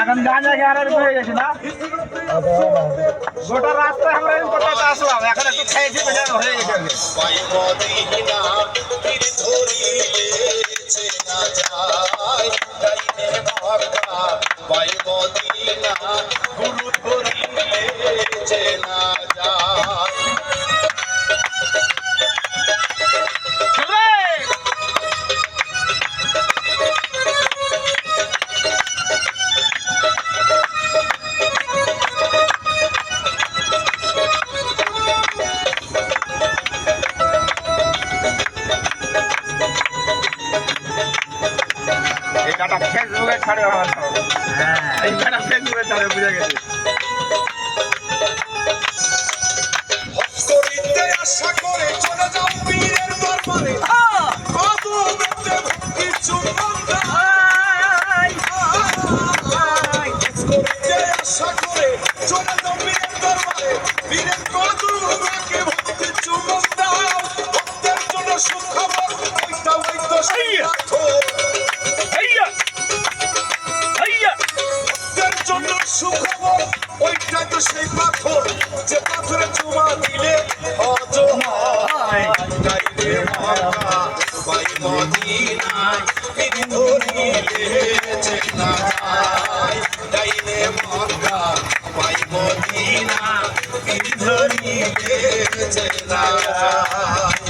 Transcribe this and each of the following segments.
এখন গাঁজা খেয়ার হয়ে গেছি না গোটা রাস্তায় আমরা করতে আসলাম এখন একটু খেয়েছি হয়ে গেছে ফেসবুকে ছাড়ে আমার এইখানে ফেসবুকে ছাড়ে বুঝে গেছে আশা করে চলে যাও পীরের দরবারে আশা করে চলে যাও পীরের দরবারে পীরের কদমকে ভক্তি চুম্বন দাও ভক্তের জন্য সুখবর ওইটা ওইটা সুখবর ওইটা তো সেই পাথর যে পাথরে চুমা দিলে গাইলে মক্কা পাই মদিনায় পীর ধরিলে চেনা যায় গাইলে মক্কা পাই মদিনা পীর ধরিলে চেনা যায়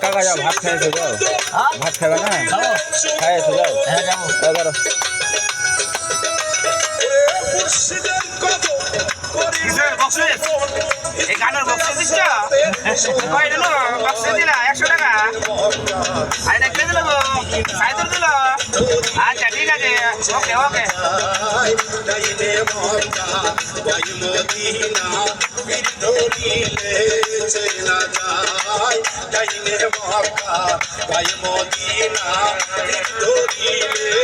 কাকা যাও ভাত খাইছো যাও ভাত খাবে না খাইছো যাও এগারো এই গানের বক্সে দিচ্ছ কয় দিল বক্সে দিলা 100 টাকা আর এটা কে দিল গো সাইদুর দিল আচ্ছা ঠিক আছে ওকে ওকে যাইনে মক্কা যাই মদিনা পীর ধরিলে চেনা যায় যাইনে মক্কা যাই মদিনা পীর ধরিলে